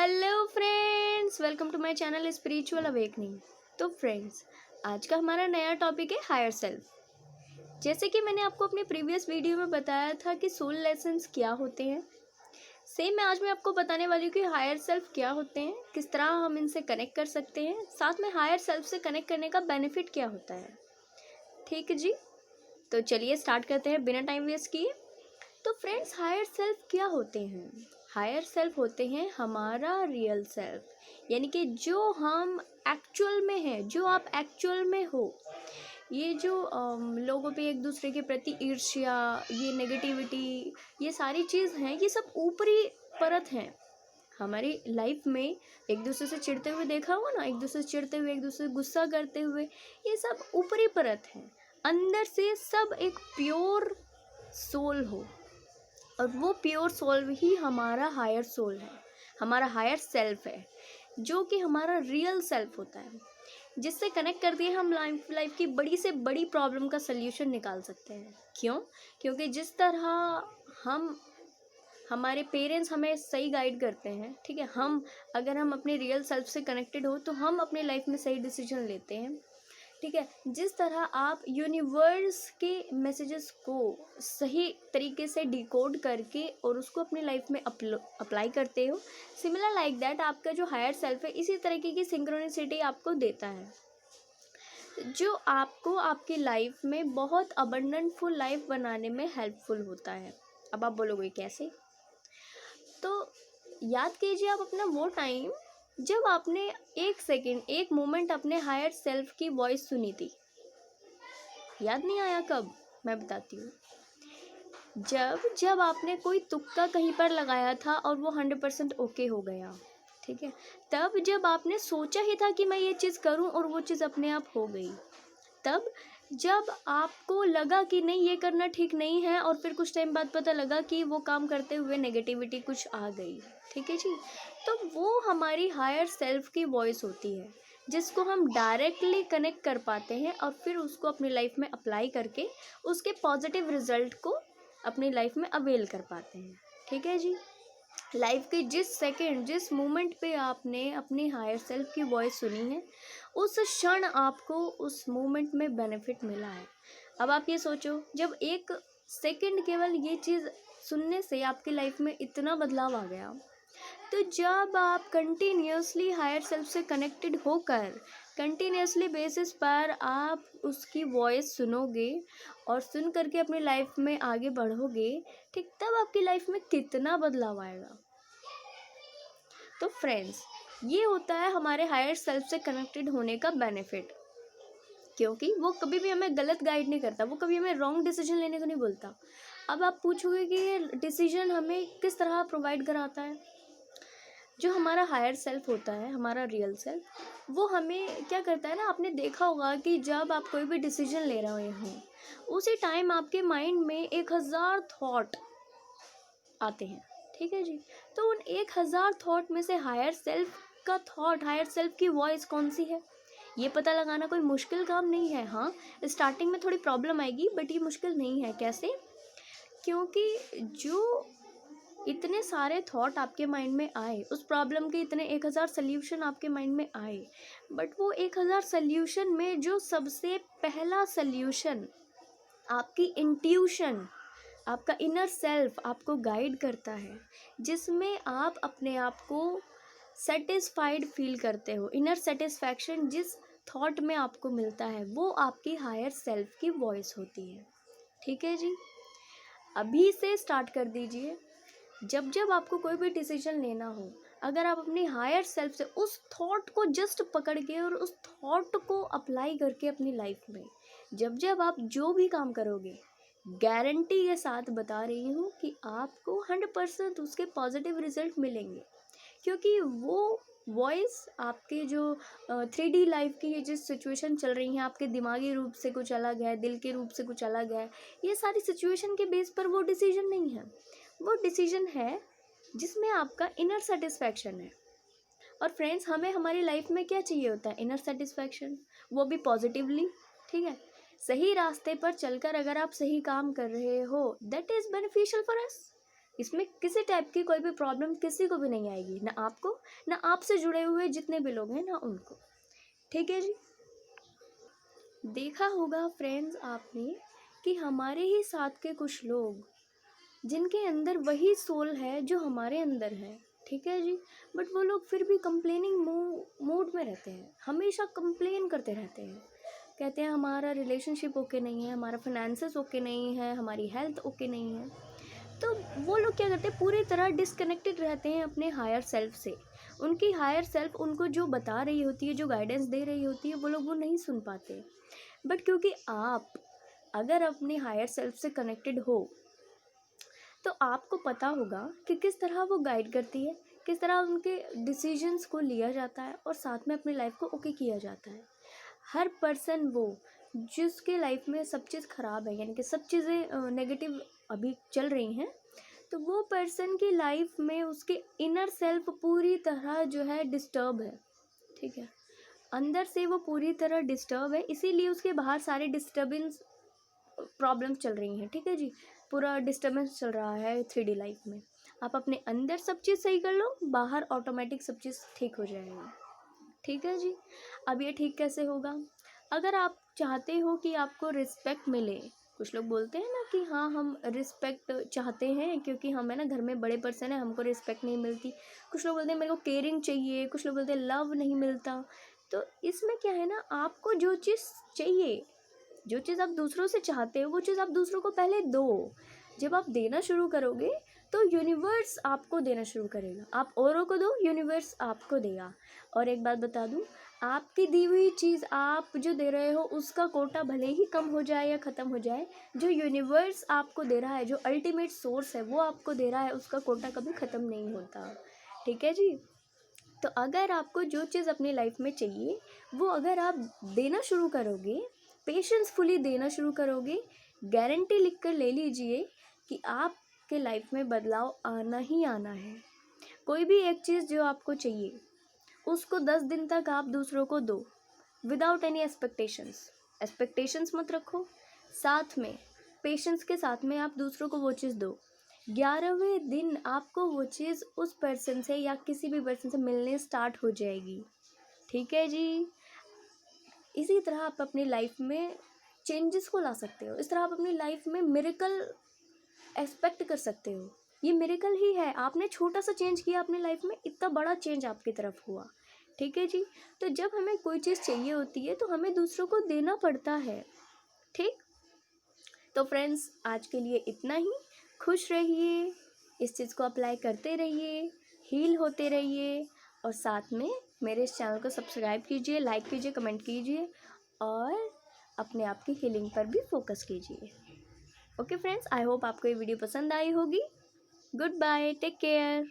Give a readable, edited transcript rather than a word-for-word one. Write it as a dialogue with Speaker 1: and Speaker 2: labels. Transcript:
Speaker 1: Hello friends, welcome to my channel spiritual awakening. तो friends, आज का हमारा नया टॉपिक है हायर सेल्फ। जैसे कि मैंने आपको अपनी प्रीवियस वीडियो में बताया था कि सोल लेसन्स क्या होते हैं, सेम मैं आज आपको बताने वाली हूँ कि हायर सेल्फ क्या होते हैं, किस तरह हम इनसे कनेक्ट कर सकते हैं, साथ में हायर सेल्फ से कनेक्ट करने का बेनिफिट क्या होता है। ठीक है जी, तो चलिए स्टार्ट करते हैं बिना टाइम वेस्ट किए। तो फ्रेंड्स, हायर सेल्फ क्या होते हैं? हायर सेल्फ होते हैं हमारा रियल सेल्फ, यानी कि जो हम एक्चुअल में हैं, जो आप एक्चुअल में हो। ये जो लोगों पे एक दूसरे के प्रति ईर्ष्या, ये नेगेटिविटी, ये सारी चीज़ हैं, ये सब ऊपरी परत हैं हमारी लाइफ में। एक दूसरे से चिढ़ते हुए देखा होगा ना, एक दूसरे से चिढ़ते हुए, एक दूसरे से गुस्सा करते हुए, ये सब ऊपरी परत है। अंदर से सब एक प्योर सोल हो, और वो प्योर सोल ही हमारा हायर सोल है, हमारा हायर सेल्फ है, जो कि हमारा रियल सेल्फ होता है, जिससे कनेक्ट करती है हम लाइफ की बड़ी से बड़ी प्रॉब्लम का सल्यूशन निकाल सकते हैं। क्यों? क्योंकि जिस तरह हम हमारे पेरेंट्स हमें सही गाइड करते हैं, ठीक है, अगर हम अपने रियल सेल्फ से कनेक्टेड हो तो हम अपनी लाइफ में सही डिसीजन लेते हैं। ठीक है, जिस तरह आप यूनिवर्स के मैसेजेस को सही तरीके से डिकोड करके और उसको अपनी लाइफ में अप्लाई करते हो, सिमिलर लाइक दैट आपका जो हायर सेल्फ है इसी तरीके की सिंक्रोनिसिटी आपको देता है, जो आपको आपकी लाइफ में बहुत अबंडेंट फुल लाइफ बनाने में हेल्पफुल होता है। अब आप बोलोगे कैसे? तो याद कीजिए आप अपना वो टाइम जब आपने एक सेकंड, एक मोमेंट अपने हायर सेल्फ की वॉइस सुनी थी। याद नहीं आया कब? मैं बताती हूँ। जब आपने कोई तुक्का कहीं पर लगाया था और वो 100% ओके हो गया, ठीक है, तब जब आपने सोचा ही था कि मैं ये चीज़ करूँ और वो चीज़ अपने आप हो गई, तब जब आपको लगा कि नहीं ये करना ठीक नहीं है, और फिर कुछ टाइम बाद पता लगा कि वो काम करते हुए नेगेटिविटी कुछ आ गई, ठीक है जी, तो वो हमारी हायर सेल्फ की वॉइस होती है, जिसको हम डायरेक्टली कनेक्ट कर पाते हैं और फिर उसको अपनी लाइफ में अप्लाई करके उसके पॉजिटिव रिजल्ट को अपनी लाइफ में अवेल कर पाते हैं। ठीक है जी, लाइफ के जिस सेकंड, जिस मोमेंट पे आपने अपनी हायर सेल्फ की वॉइस सुनी है, उस क्षण आपको उस मोमेंट में बेनिफिट मिला है। अब आप ये सोचो, जब एक सेकंड केवल ये चीज़ सुनने से आपकी लाइफ में इतना बदलाव आ गया, तो जब आप कंटिन्यूसली हायर सेल्फ से कनेक्टेड होकर कंटिन्यूसली बेसिस पर आप उसकी वॉइस सुनोगे और सुन करके अपनी लाइफ में आगे बढ़ोगे, ठीक, तब आपकी लाइफ में कितना बदलाव आएगा। तो फ्रेंड्स, ये होता है हमारे हायर सेल्फ से कनेक्टेड होने का बेनिफिट, क्योंकि वो कभी भी हमें गलत गाइड नहीं करता, वो कभी हमें रॉन्ग डिसीजन लेने को नहीं बोलता। अब आप पूछोगे कि ये डिसीजन हमें किस तरह प्रोवाइड कराता है? जो हमारा हायर सेल्फ होता है, हमारा रियल सेल्फ, वो हमें क्या करता है ना, आपने देखा होगा कि जब आप कोई भी डिसीजन ले रहे हो, उसी टाइम आपके माइंड में 1000 थॉट आते हैं, ठीक है जी, तो उन 1000 थॉट में से हायर सेल्फ का थॉट, हायर सेल्फ की वॉइस कौन सी है, ये पता लगाना कोई मुश्किल काम नहीं है। हाँ, स्टार्टिंग में थोड़ी प्रॉब्लम आएगी, बट ये मुश्किल नहीं है। कैसे? क्योंकि जो इतने सारे थॉट आपके माइंड में आए, उस प्रॉब्लम के इतने 1000 सल्यूशन आपके माइंड में आए, बट वो 1000 सल्यूशन में जो सबसे पहला सल्यूशन आपकी इंट्यूशन, आपका इनर सेल्फ आपको गाइड करता है, जिसमें आप अपने आप को सेटिस्फाइड फील करते हो, इनर सेटिस्फैक्शन जिस थॉट में आपको मिलता है, वो आपकी हायर सेल्फ की वॉइस होती है। ठीक है जी, अभी से स्टार्ट कर दीजिए। जब जब आपको कोई भी डिसीजन लेना हो, अगर आप अपनी हायर सेल्फ से उस थॉट को जस्ट पकड़ के और उस थॉट को अप्लाई करके अपनी लाइफ में जब जब आप जो भी काम करोगे, गारंटी के साथ बता रही हूँ कि आपको 100% उसके पॉजिटिव रिजल्ट मिलेंगे, क्योंकि वो वॉइस आपके जो 3D लाइफ की ये जिस सिचुएशन चल रही है, आपके दिमागी रूप से कुछ अलग है, दिल के रूप से कुछ अलग है, ये सारी सिचुएशन के बेस पर वो डिसीजन नहीं है, वो डिसीजन है जिसमें आपका इनर सेटिस्फैक्शन है। और फ्रेंड्स, हमें हमारी लाइफ में क्या चाहिए होता है? इनर सेटिस्फैक्शन, वो भी पॉजिटिवली। ठीक है, सही रास्ते पर चलकर अगर आप सही काम कर रहे हो, that is beneficial for us. इसमें किसी टाइप की कोई भी प्रॉब्लम किसी को भी नहीं आएगी, ना आपको, ना आपसे जुड़े हुए जितने भी लोग हैं, ना उनको। ठीक है जी। देखा होगा फ्रेंड्स आपने कि हमारे ही साथ के कुछ लोग जिनके अंदर वही सोल है जो हमारे अंदर है, ठीक है जी, बट वो लोग फिर भी कंप्लेनिंग मूड में रहते हैं, हमेशा कंप्लेन करते रहते हैं। कहते हैं हमारा रिलेशनशिप ओके नहीं है, हमारा फाइनेंसेस ओके नहीं है, हमारी हेल्थ ओके नहीं है। तो वो लोग क्या करते हैं, पूरी तरह डिस्कनेक्टेड रहते हैं अपने हायर सेल्फ से। उनकी हायर सेल्फ उनको जो बता रही होती है, जो गाइडेंस दे रही होती है, वो लोग वो नहीं सुन पाते। बट क्योंकि आप अगर अपने हायर सेल्फ से कनेक्टेड हो तो आपको पता होगा कि किस तरह वो गाइड करती है, किस तरह उनके डिसीजंस को लिया जाता है और साथ में अपनी लाइफ को ओके किया जाता है। हर पर्सन वो जिसके लाइफ में सब चीज़ ख़राब है, यानी कि सब चीज़ें नेगेटिव अभी चल रही हैं, तो वो पर्सन की लाइफ में उसके इनर सेल्फ पूरी तरह जो है डिस्टर्ब है। ठीक है, अंदर से वो पूरी तरह डिस्टर्ब है, इसीलिए उसके बाहर सारे डिस्टर्बेंस प्रॉब्लम्स चल रही हैं। ठीक है जी, पूरा डिस्टर्बेंस चल रहा है 3D लाइफ में। आप अपने अंदर सब चीज़ सही कर लो, बाहर ऑटोमेटिक सब चीज़ ठीक हो जाएगी। ठीक है जी। अब ये ठीक कैसे होगा? अगर आप चाहते हो कि आपको रिस्पेक्ट मिले, कुछ लोग बोलते हैं ना कि हाँ हम रिस्पेक्ट चाहते हैं क्योंकि हम है ना घर में बड़े पर्सन है, हमको रिस्पेक्ट नहीं मिलती। कुछ लोग बोलते हैं मेरे को केयरिंग चाहिए, कुछ लोग बोलते हैं लव नहीं मिलता। तो इसमें क्या है ना, आपको जो चीज़ चाहिए, जो चीज़ आप दूसरों से चाहते हो, वो चीज़ आप दूसरों को पहले दो। जब आप देना शुरू करोगे तो यूनिवर्स आपको देना शुरू करेगा। आप औरों को दो, यूनिवर्स आपको देगा। और एक बात बता दूं, आपकी दी हुई चीज़ आप जो दे रहे हो उसका कोटा भले ही कम हो जाए या ख़त्म हो जाए, जो यूनिवर्स आपको दे रहा है, जो अल्टीमेट सोर्स है वो आपको दे रहा है, उसका कोटा कभी ख़त्म नहीं होता। ठीक है जी। तो अगर आपको जो चीज़ अपनी लाइफ में चाहिए वो अगर आप देना शुरू करोगे, पेशेंसफुली देना शुरू करोगे, गारंटी लिख कर ले लीजिए कि आपके लाइफ में बदलाव आना ही आना है। कोई भी एक चीज़ जो आपको चाहिए उसको 10 दिन तक आप दूसरों को दो, विदाउट एनी एक्सपेक्टेशंस मत रखो, साथ में पेशेंस के साथ में आप दूसरों को वो चीज़ दो। 11वें दिन आपको वो चीज़ उस पर्सन से या किसी भी पर्सन से मिलने स्टार्ट हो जाएगी। ठीक है जी। इसी तरह आप अपनी लाइफ में चेंजेस को ला सकते हो, इस तरह आप अपनी लाइफ में मिरेकल एक्सपेक्ट कर सकते हो। ये मिरेकल ही है, आपने छोटा सा चेंज किया अपनी लाइफ में, इतना बड़ा चेंज आपकी तरफ हुआ। ठीक है जी। तो जब हमें कोई चीज़ चाहिए होती है तो हमें दूसरों को देना पड़ता है। ठीक। तो फ्रेंड्स आज के लिए इतना ही। खुश रहिए, इस चीज़ को अप्लाई करते रहिए, हील होते रहिए और साथ में मेरे इस चैनल को सब्सक्राइब कीजिए, लाइक कीजिए, कमेंट कीजिए और अपने आप की हीलिंग पर भी फोकस कीजिए। ओके फ्रेंड्स, आई होप आपको ये वीडियो पसंद आई होगी। Goodbye, take care.